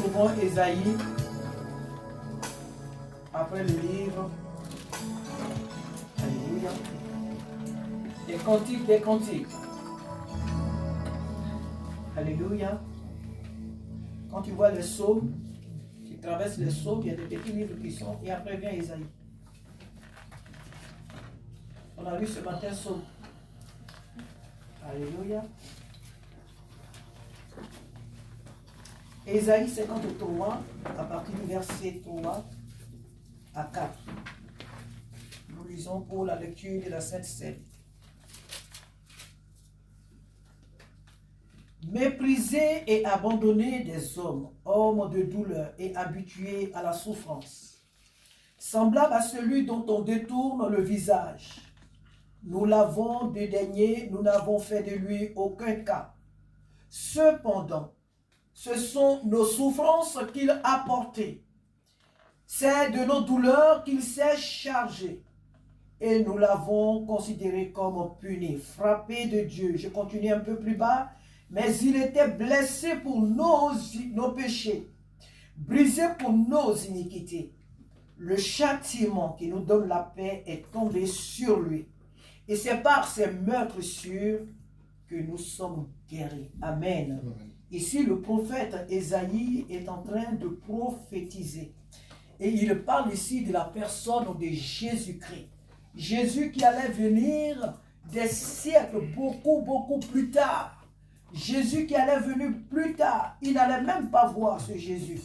trouvons Ésaïe après le livre. Alléluia. Des cantiques, des cantiques. Alléluia. Quand tu vois les psaumes, tu traverses les psaumes, il y a des petits livres qui sont, et après vient Ésaïe. On a lu ce matin psaume. Alléluia. Ésaïe 53, à partir du verset 3 à 4. Nous lisons pour la lecture de la Sainte Seine. Méprisé et abandonné des hommes, hommes de douleur et habitués à la souffrance, semblable à celui dont on détourne le visage. Nous l'avons dédaigné, nous n'avons fait de lui aucun cas. Cependant, ce sont nos souffrances qu'il a portées. C'est de nos douleurs qu'il s'est chargé. Et nous l'avons considéré comme puni, frappé de Dieu. Je continue un peu plus bas. Mais il était blessé pour nos péchés, brisé pour nos iniquités. Le châtiment qui nous donne la paix est tombé sur lui. Et c'est par ses meurtres sûrs que nous sommes guéris. Amen. Amen. Ici, le prophète Ésaïe est en train de prophétiser. Et il parle ici de la personne de Jésus-Christ. Jésus qui allait venir des siècles beaucoup plus tard. Jésus qui allait venir plus tard, il n'allait même pas voir ce Jésus.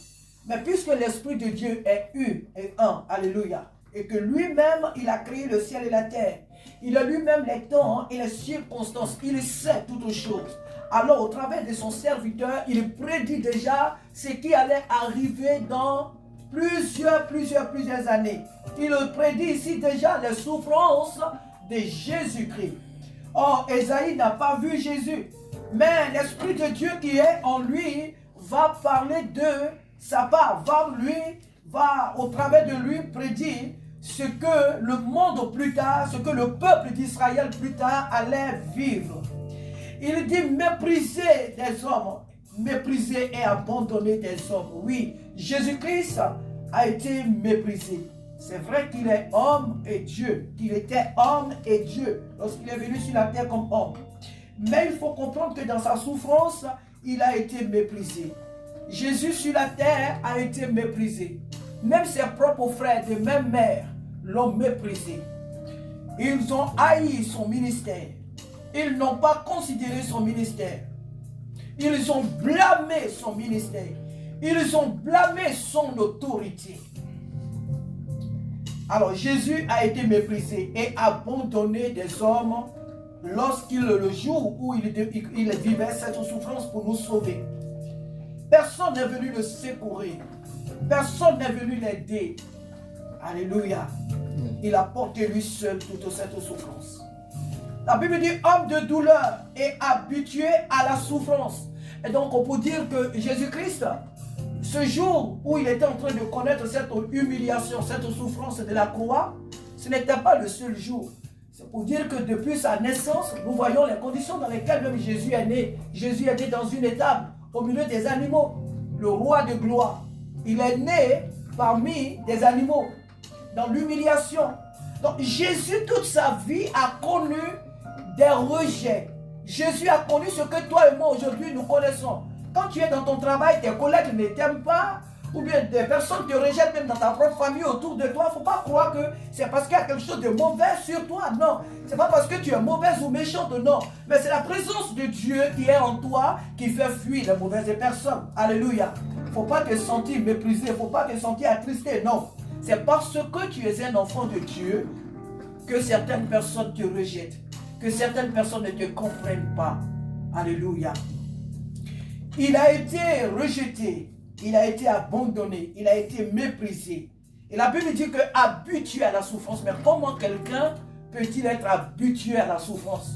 Mais puisque l'Esprit de Dieu est un et un, alléluia, et que lui-même, il a créé le ciel et la terre, il a lui-même les temps et les circonstances, il sait toutes choses. Alors, au travers de son serviteur, il prédit déjà ce qui allait arriver dans plusieurs années. Il prédit ici déjà les souffrances de Jésus-Christ. Or, Ésaïe n'a pas vu Jésus. Mais l'Esprit de Dieu qui est en lui va parler de sa part, va au travers de lui prédire ce que le monde plus tard, ce que le peuple d'Israël plus tard allait vivre. Il dit mépriser des hommes, mépriser et abandonner des hommes. Oui, Jésus-Christ a été méprisé. C'est vrai qu'il est homme et Dieu, qu'il était homme et Dieu lorsqu'il est venu sur la terre comme homme. Mais il faut comprendre que dans sa souffrance, il a été méprisé. Jésus sur la terre a été méprisé. Même ses propres frères de même mère l'ont méprisé. Ils ont haï son ministère. Ils n'ont pas considéré son ministère. Ils ont blâmé son ministère. Ils ont blâmé son autorité. Alors Jésus a été méprisé et abandonné des hommes le jour où il vivait cette souffrance pour nous sauver. Personne n'est venu le secourir. Personne n'est venu l'aider. Alléluia. Il a porté lui seul toute cette souffrance. La Bible dit homme de douleur et habitué à la souffrance. Et donc on peut dire que Jésus-Christ, ce jour où il était en train de connaître cette humiliation, cette souffrance de la croix, ce n'était pas le seul jour. C'est pour dire que depuis sa naissance, nous voyons les conditions dans lesquelles même Jésus est né. Jésus est né dans une étable, au milieu des animaux. Le roi de gloire. Il est né parmi des animaux, dans l'humiliation. Donc Jésus, toute sa vie, a connu des rejets. Jésus a connu ce que toi et moi aujourd'hui nous connaissons. Quand tu es dans ton travail, tes collègues ne t'aiment pas, ou bien des personnes te rejettent même dans ta propre famille autour de toi, il ne faut pas croire que c'est parce qu'il y a quelque chose de mauvais sur toi. Non, ce n'est pas parce que tu es mauvaise ou méchante, non. Mais c'est la présence de Dieu qui est en toi qui fait fuir les mauvaises personnes. Alléluia. Il ne faut pas te sentir méprisé, il ne faut pas te sentir attristé, non. C'est parce que tu es un enfant de Dieu que certaines personnes te rejettent, que certaines personnes ne te comprennent pas. Alléluia. Il a été rejeté. Il a été abandonné, il a été méprisé. Et la Bible dit que habitué à la souffrance. Mais comment quelqu'un peut-il être habitué à la souffrance?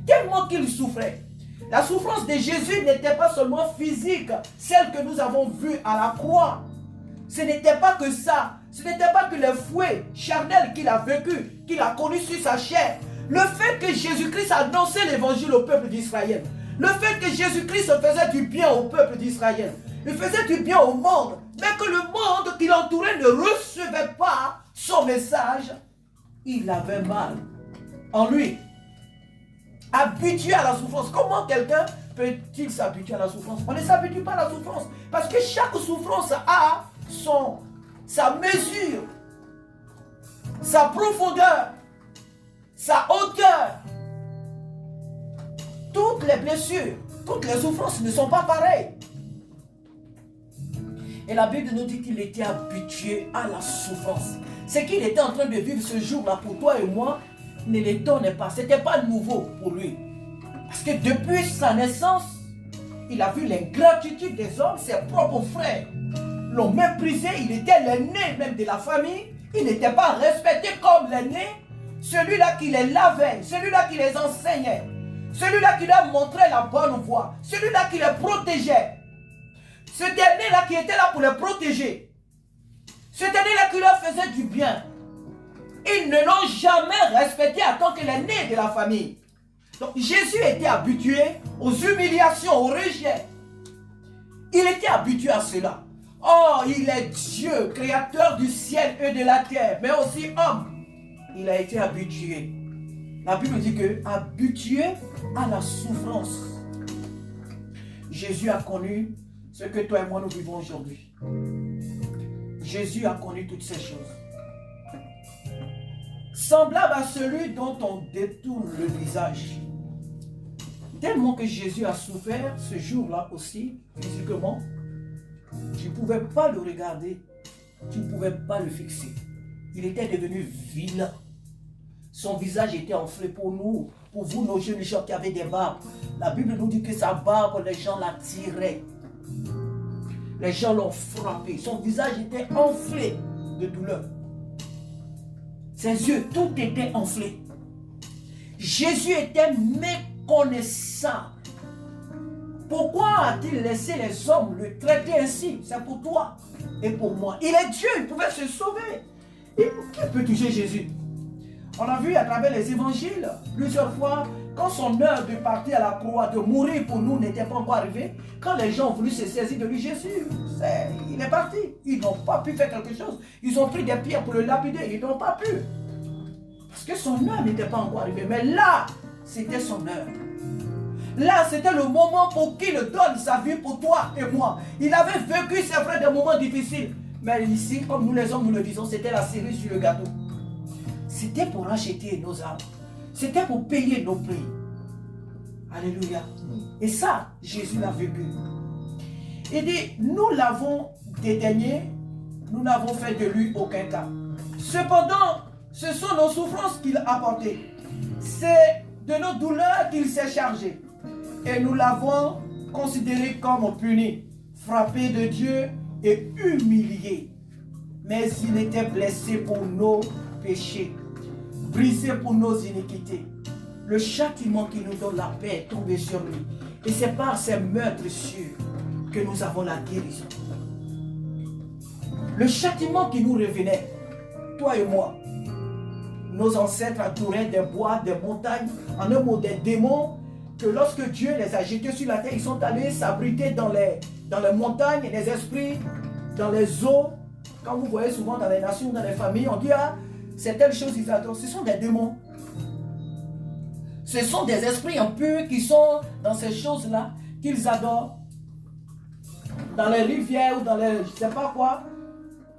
Tellement qu'il souffrait. La souffrance de Jésus n'était pas seulement physique, celle que nous avons vue à la croix. Ce n'était pas que ça. Ce n'était pas que les fouets charnels qu'il a vécu, qu'il a connus sur sa chair. Le fait que Jésus-Christ annonçait l'évangile au peuple d'Israël. Le fait que Jésus-Christ faisait du bien au peuple d'Israël. Il faisait du bien au monde, mais que le monde qui l'entourait ne recevait pas son message. Il avait mal en lui. Habitué à la souffrance. Comment quelqu'un peut-il s'habituer à la souffrance? On ne s'habitue pas à la souffrance. Parce que chaque souffrance a sa mesure, sa profondeur, sa hauteur. Toutes les blessures, toutes les souffrances ne sont pas pareilles. Et la Bible nous dit qu'il était habitué à la souffrance. Ce qu'il était en train de vivre ce jour-là pour toi et moi ne l'étonne pas. Ce n'était pas nouveau pour lui. Parce que depuis sa naissance, il a vu l'ingratitude des hommes, ses propres frères l'ont méprisé. Il était l'aîné même de la famille. Il n'était pas respecté comme l'aîné. Celui-là qui les lavait, celui-là qui les enseignait, celui-là qui leur montrait la bonne voie, celui-là qui les protégeait. Ce dernier-là qui était là pour les protéger. Ce dernier-là qui leur faisait du bien. Ils ne l'ont jamais respecté en tant que l'aîné de la famille. Donc Jésus était habitué aux humiliations, au rejet. Il était habitué à cela. Oh, il est Dieu, créateur du ciel et de la terre, mais aussi homme. Il a été habitué. La Bible dit que habitué à la souffrance. Jésus a connu ce que toi et moi nous vivons aujourd'hui. Jésus a connu toutes ces choses. Semblable à celui dont on détourne le visage. Tellement que Jésus a souffert ce jour-là aussi, physiquement, tu ne pouvais pas le regarder, tu ne pouvais pas le fixer. Il était devenu vilain. Son visage était enflé pour nous, pour vous, nos jeunes gens qui avaient des barbes. La Bible nous dit que sa barbe, les gens la tiraient. Les gens l'ont frappé. Son visage était enflé de douleur. Ses yeux, tout était enflé. Jésus était méconnaissable. Pourquoi a-t-il laissé les hommes le traiter ainsi? C'est pour toi et pour moi. Il est Dieu, il pouvait se sauver. Et qui peut toucher Jésus? On a vu à travers les évangiles plusieurs fois, quand son heure de partir à la croix, de mourir pour nous n'était pas encore arrivée, quand les gens ont voulu se saisir de lui, Jésus, il est parti. Ils n'ont pas pu faire quelque chose. Ils ont pris des pierres pour le lapider. Ils n'ont pas pu. Parce que son heure n'était pas encore arrivée. Mais là, c'était son heure. Là, c'était le moment pour qu'il donne sa vie pour toi et moi. Il avait vécu, c'est vrai, des moments difficiles. Mais ici, comme nous les hommes, nous le disons, c'était la cerise sur le gâteau. C'était pour racheter nos âmes. C'était pour payer nos prix. Alléluia. Et ça, Jésus l'a vécu. Il dit, nous l'avons dédaigné, nous n'avons fait de lui aucun cas. Cependant, ce sont nos souffrances qu'il a apportées. C'est de nos douleurs qu'il s'est chargé. Et nous l'avons considéré comme puni, frappé de Dieu et humilié. Mais il était blessé pour nos péchés, brisé pour nos iniquités. Le châtiment qui nous donne la paix est tombé sur lui. Et c'est par ces meurtres sûrs que nous avons la guérison. Le châtiment qui nous revenait, toi et moi, nos ancêtres adoraient des bois, des montagnes, en un mot des démons, que lorsque Dieu les a jetés sur la terre, ils sont allés s'abriter dans les montagnes, les esprits, dans les eaux. Quand vous voyez souvent dans les nations, dans les familles, on dit, ah, c'est telle chose qu'ils adorent. Ce sont des démons. Ce sont des esprits impurs qui sont dans ces choses-là, qu'ils adorent. Dans les rivières ou dans les, je ne sais pas quoi.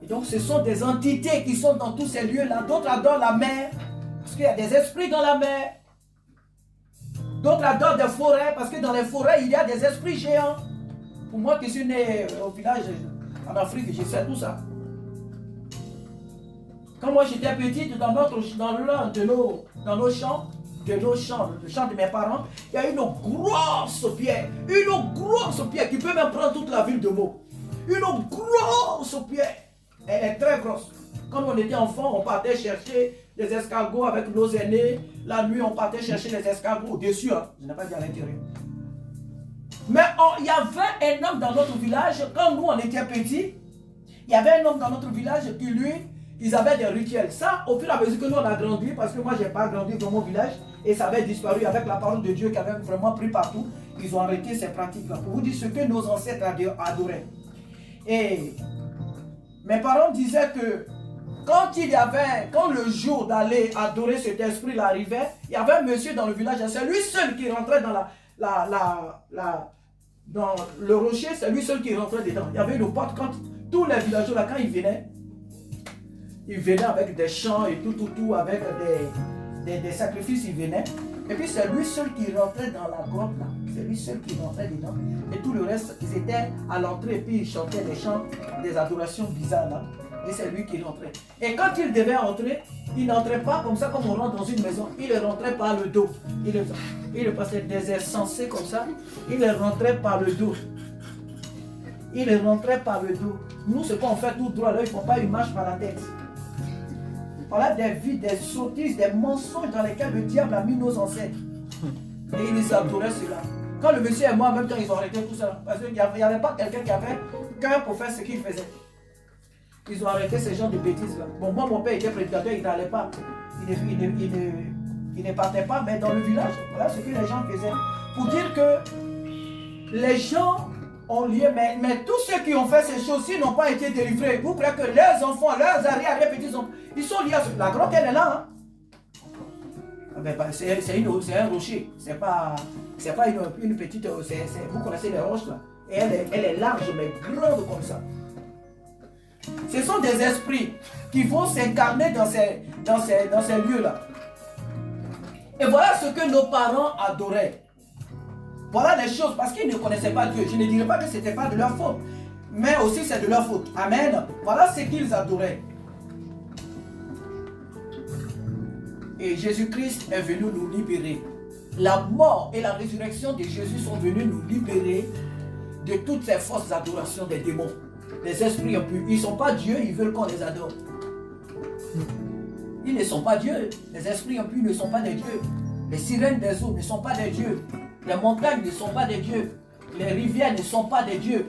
Et donc ce sont des entités qui sont dans tous ces lieux-là. D'autres adorent la mer, parce qu'il y a des esprits dans la mer. D'autres adorent des forêts, parce que dans les forêts, il y a des esprits géants. Pour moi qui suis né au village en Afrique, je sais tout ça. Quand moi j'étais petite, dans l'un de nos champs, le champ de mes parents, il y a une grosse pierre qui peut même prendre toute la ville de Meaux. Une grosse pierre. Elle est très grosse. Quand on était enfant, on partait chercher des escargots avec nos aînés. La nuit, on partait chercher les escargots au-dessus. Hein. Je n'ai pas dit à l'intérieur. Mais il y avait un homme dans notre village, quand nous on était petits, il y avait un homme dans notre village qui lui, ils avaient des rituels. Ça, au fur et à mesure que nous on a grandi, parce que moi je n'ai pas grandi dans mon village, et ça avait disparu avec la parole de Dieu qui avait vraiment pris partout. ils ont arrêté ces pratiques-là. Pour vous dire ce que nos ancêtres adoraient. Et mes parents disaient que quand le jour d'aller adorer cet esprit-là arrivait, il y avait un monsieur dans le village, c'est lui seul qui rentrait dans le rocher, c'est lui seul qui rentrait dedans. Il y avait une porte, quand tous les villageois là, quand ils venaient avec des chants et tout, avec des sacrifices, ils venaient. Et puis c'est lui seul qui rentrait dans la grotte là. C'est lui seul qui rentrait dedans. Et tout le reste, ils étaient à l'entrée et puis ils chantaient des chants, des adorations bizarres là. Et c'est lui qui rentrait. Et quand il devait entrer, il n'entrait pas comme ça, comme on rentre dans une maison. Il rentrait par le dos. Il passait des airs sensés comme ça. Il rentrait par le dos. Il rentrait par le dos. Nous, ce qu'on fait tout droit là, il ne faut pas une marche par la tête. Voilà des vies, des sottises, des mensonges dans lesquels le diable a mis nos ancêtres. Et ils adoraient cela. Quand le monsieur et moi, en même temps, ils ont arrêté tout ça. Parce qu'il n'y avait pas quelqu'un qui avait cœur pour faire ce qu'il faisait. Ils ont arrêté ce genre de bêtises là. Bon, moi, mon père était prédicateur, il n'allait pas. Il ne partait pas, mais dans le village, voilà ce que les gens faisaient. Pour dire que les gens ont lié, mais tous ceux qui ont fait ces choses-ci n'ont pas été délivrés. Vous croyez que leurs enfants, leurs arrière-petits-enfants, ils sont liés à ce... La grotte, elle est là. Hein? C'est un rocher. C'est pas une petite... vous connaissez les roches là. Et elle est large, mais grande comme ça. Ce sont des esprits qui vont s'incarner dans ces lieux-là. Et voilà ce que nos parents adoraient. Voilà les choses, parce qu'ils ne connaissaient pas Dieu. Je ne dirais pas que ce n'était pas de leur faute, mais aussi c'est de leur faute. Amen. Voilà ce qu'ils adoraient. Et Jésus-Christ est venu nous libérer. La mort et la résurrection de Jésus sont venus nous libérer de toutes ces fausses adorations des démons. Les esprits impurs, ils ne sont pas Dieu, ils veulent qu'on les adore. Ils ne sont pas Dieu. Les esprits impurs ne sont pas des dieux. Les sirènes des eaux ne sont pas des dieux. Les montagnes ne sont pas des dieux. Les rivières ne sont pas des dieux.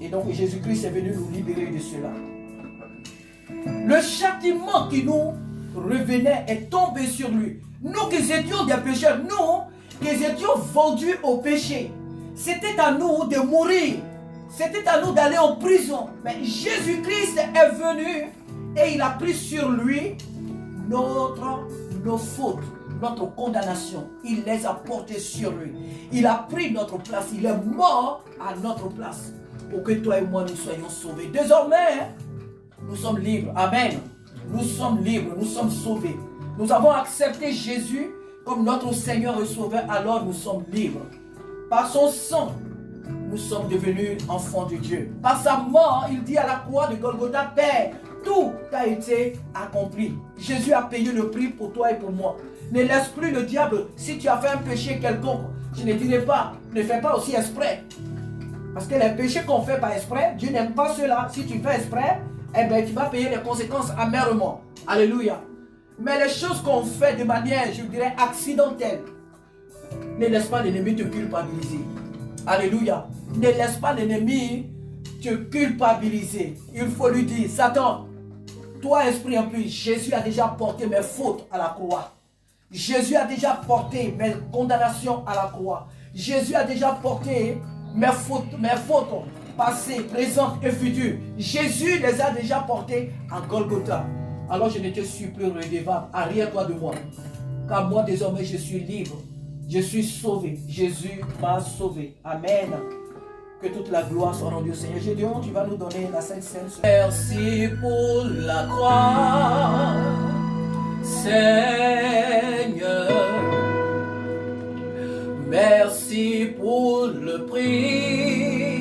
Et donc Jésus-Christ est venu nous libérer de cela. Le châtiment qui nous revenait est tombé sur lui. Nous qui étions des pécheurs, nous qui étions vendus au péché, c'était à nous de mourir. C'était à nous d'aller en prison. Mais Jésus-Christ est venu et il a pris sur lui nos fautes, notre condamnation. Il les a portées sur lui. Il a pris notre place. Il est mort à notre place pour que toi et moi nous soyons sauvés. Désormais, nous sommes libres. Amen. Nous sommes libres. Nous sommes sauvés. Nous avons accepté Jésus comme notre Seigneur et Sauveur. Alors nous sommes libres. Par son sang, nous sommes devenus enfants de Dieu. Par sa mort, il dit à la croix de Golgotha, Père, tout a été accompli. Jésus a payé le prix pour toi et pour moi. Ne laisse plus le diable. Si tu as fait un péché quelconque, je ne dirai pas, ne fais pas aussi exprès. Parce que les péchés qu'on fait par exprès, Dieu n'aime pas cela. Si tu fais exprès, eh bien, tu vas payer les conséquences amèrement. Alléluia. Mais les choses qu'on fait de manière, je dirais, accidentelle, ne laisse pas l'ennemi te culpabiliser. Alléluia. Ne laisse pas l'ennemi te culpabiliser. Il faut lui dire, Satan, toi esprit impur, Jésus a déjà porté mes fautes à la croix. Jésus a déjà porté mes condamnations à la croix. Jésus a déjà porté mes fautes passées, présentes et futures. Jésus les a déjà portées à Golgotha. Alors je ne te suis plus redevable. Arrière-toi de moi. Car moi désormais je suis libre. Je suis sauvé. Jésus m'a sauvé. Amen. Que toute la gloire soit rendue au Seigneur. Gédéon, tu vas nous donner la Sainte Seine. Merci pour la croix, Seigneur. Merci pour le prix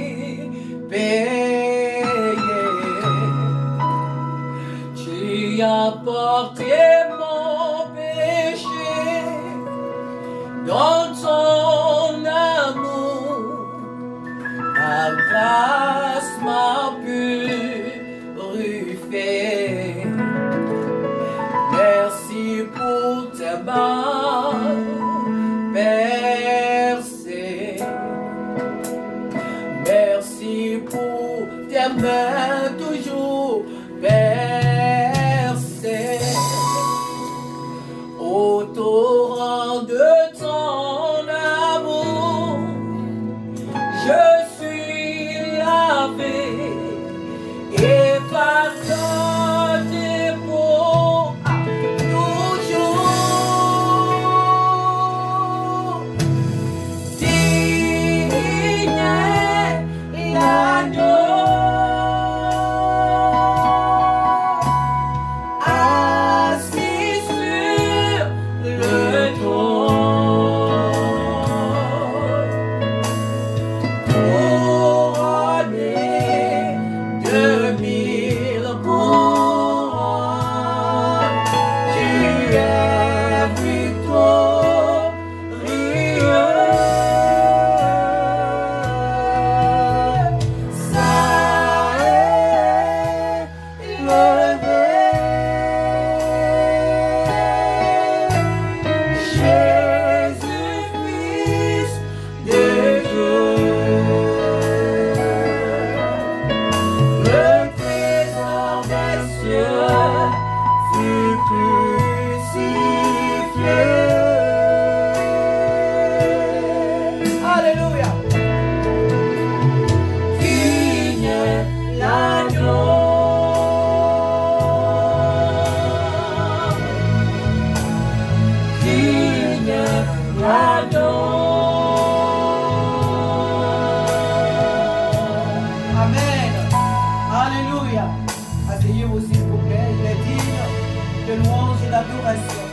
payé. Tu as porté mon péché dans ton amour. Ta grâce m'a purifié. Merci pour tes mains percées. Merci pour tes mains toujours percées. Au torrent de ton Asseyez-vous s'il vous plaît, il est digne de louange et d'adoration.